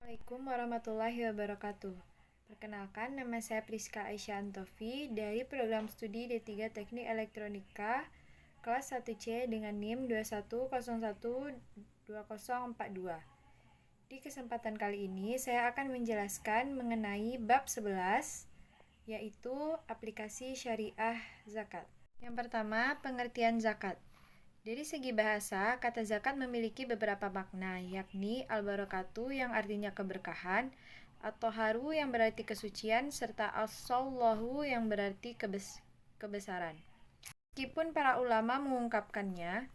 Assalamualaikum warahmatullahi wabarakatuh. Perkenalkan, nama saya Priska Aisyah Antofi dari program studi D3 Teknik Elektronika kelas 1C dengan NIM 21012042. Di kesempatan kali ini saya akan menjelaskan mengenai bab 11, yaitu aplikasi syariah zakat. Yang pertama, pengertian zakat. Dari segi bahasa, kata zakat memiliki beberapa makna, yakni al-barakatuh yang artinya keberkahan, atau haru yang berarti kesucian, serta as-sallahu yang berarti kebesaran. Meskipun para ulama mengungkapkannya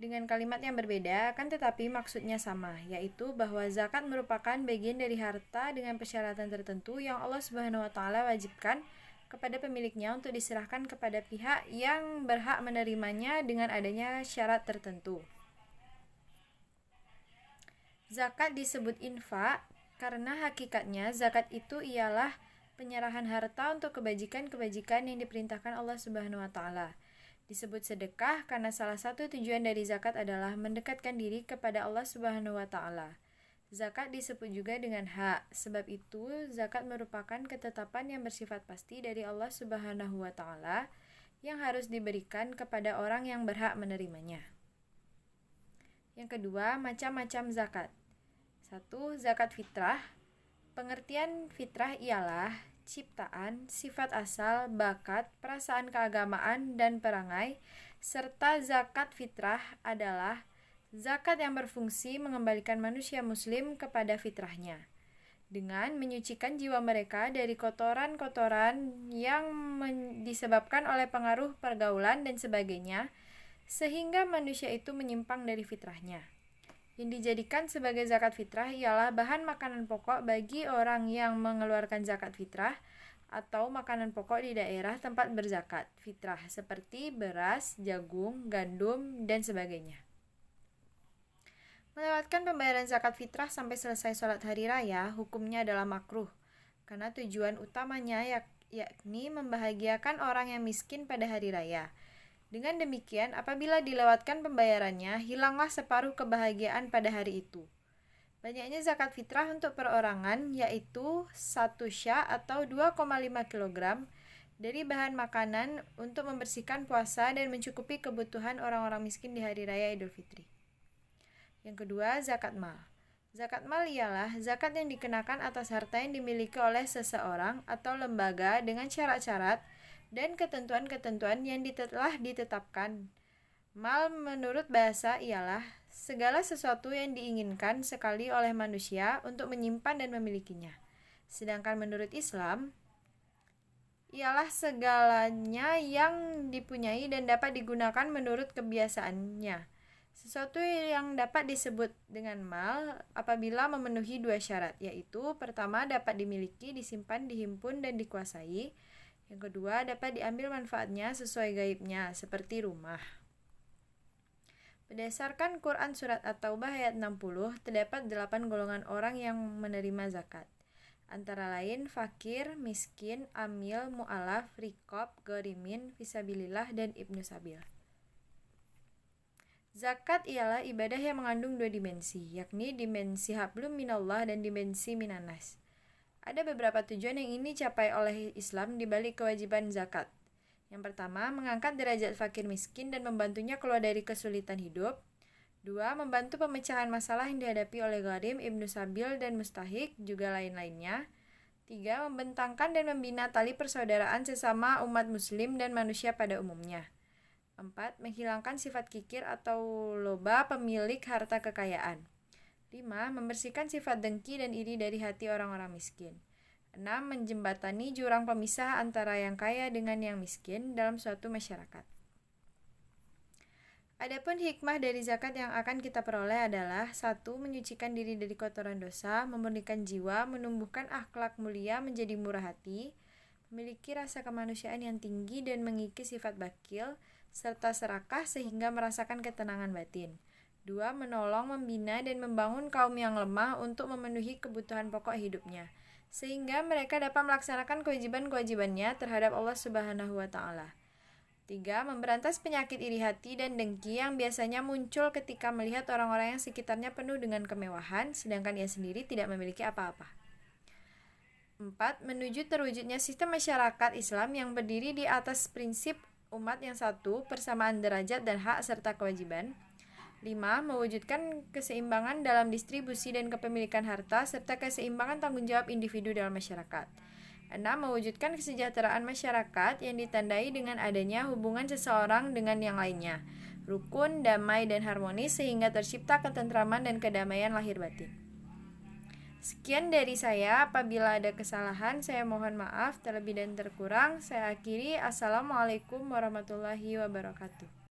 dengan kalimat yang berbeda, akan tetapi maksudnya sama, yaitu bahwa zakat merupakan bagian dari harta dengan persyaratan tertentu yang Allah Subhanahu wa taala wajibkan kepada pemiliknya untuk diserahkan kepada pihak yang berhak menerimanya dengan adanya syarat tertentu. Zakat disebut infak karena hakikatnya zakat itu ialah penyerahan harta untuk kebajikan-kebajikan yang diperintahkan Allah Subhanahu wa taala. Disebut sedekah karena salah satu tujuan dari zakat adalah mendekatkan diri kepada Allah Subhanahu wa taala. Zakat disebut juga dengan hak, sebab itu zakat merupakan ketetapan yang bersifat pasti dari Allah Subhanahu wa taala yang harus diberikan kepada orang yang berhak menerimanya. Yang kedua, macam-macam zakat. 1. Zakat fitrah. Pengertian fitrah ialah ciptaan, sifat asal, bakat, perasaan keagamaan, dan perangai, serta zakat fitrah adalah zakat yang berfungsi mengembalikan manusia muslim kepada fitrahnya dengan menyucikan jiwa mereka dari kotoran-kotoran yang disebabkan oleh pengaruh pergaulan dan sebagainya, sehingga manusia itu menyimpang dari fitrahnya. Yang dijadikan sebagai zakat fitrah ialah bahan makanan pokok bagi orang yang mengeluarkan zakat fitrah atau makanan pokok di daerah tempat berzakat fitrah seperti beras, jagung, gandum, dan sebagainya. Melewatkan pembayaran zakat fitrah sampai selesai sholat hari raya, hukumnya adalah makruh, karena tujuan utamanya yakni membahagiakan orang yang miskin pada hari raya. Dengan demikian, apabila dilewatkan pembayarannya, hilanglah separuh kebahagiaan pada hari itu. Banyaknya zakat fitrah untuk perorangan, yaitu 1 sya atau 2,5 kg dari bahan makanan untuk membersihkan puasa dan mencukupi kebutuhan orang-orang miskin di hari raya Idul Fitri. Yang kedua, zakat mal. Zakat mal ialah zakat yang dikenakan atas harta yang dimiliki oleh seseorang atau lembaga dengan syarat-syarat dan ketentuan-ketentuan yang telah ditetapkan. Mal menurut bahasa ialah segala sesuatu yang diinginkan sekali oleh manusia untuk menyimpan dan memilikinya. Sedangkan menurut Islam, ialah segalanya yang dipunyai dan dapat digunakan menurut kebiasaannya. Sesuatu yang dapat disebut dengan mal apabila memenuhi 2 syarat, yaitu pertama dapat dimiliki, disimpan, dihimpun, dan dikuasai. Yang kedua dapat diambil manfaatnya sesuai gaibnya, seperti rumah. Berdasarkan Quran Surat At-Taubah ayat 60, terdapat 8 golongan orang yang menerima zakat. Antara lain fakir, miskin, amil, mu'alaf, riqab, gharimin, fisabilillah, dan ibnu sabil. Zakat ialah ibadah yang mengandung 2 dimensi, yakni dimensi hablum minallah dan dimensi minanas. Ada beberapa tujuan yang ini dicapai oleh Islam di balik kewajiban zakat. Yang pertama, mengangkat derajat fakir miskin dan membantunya keluar dari kesulitan hidup. 2. Membantu pemecahan masalah yang dihadapi oleh gharim, ibnu sabil, dan mustahik, juga lain-lainnya. 3. Membentangkan dan membina tali persaudaraan sesama umat muslim dan manusia pada umumnya. 4. Menghilangkan sifat kikir atau loba pemilik harta kekayaan. 5. Membersihkan sifat dengki dan iri dari hati orang-orang miskin. 6. Menjembatani jurang pemisah antara yang kaya dengan yang miskin dalam suatu masyarakat. Adapun hikmah dari zakat yang akan kita peroleh adalah 1. Menyucikan diri dari kotoran dosa, memurnikan jiwa, menumbuhkan akhlak mulia menjadi murah hati, memiliki rasa kemanusiaan yang tinggi dan mengikis sifat bakil, serta serakah sehingga merasakan ketenangan batin. 2. Menolong, membina, dan membangun kaum yang lemah untuk memenuhi kebutuhan pokok hidupnya, sehingga mereka dapat melaksanakan kewajiban-kewajibannya terhadap Allah Subhanahu wa taala. 3. Memberantas penyakit iri hati dan dengki yang biasanya muncul ketika melihat orang-orang yang sekitarnya penuh dengan kemewahan, sedangkan ia sendiri tidak memiliki apa-apa. 4. Menuju terwujudnya sistem masyarakat Islam yang berdiri di atas prinsip umat yang satu, persamaan derajat dan hak serta kewajiban. 5. Mewujudkan keseimbangan dalam distribusi dan kepemilikan harta serta keseimbangan tanggung jawab individu dalam masyarakat. 6. Mewujudkan kesejahteraan masyarakat yang ditandai dengan adanya hubungan seseorang dengan yang lainnya, rukun, damai, dan harmonis sehingga tercipta ketentraman dan kedamaian lahir batin. Sekian dari saya. Apabila ada kesalahan, saya mohon maaf. Terlebih dan terkurang, saya akhiri. Assalamualaikum warahmatullahi wabarakatuh.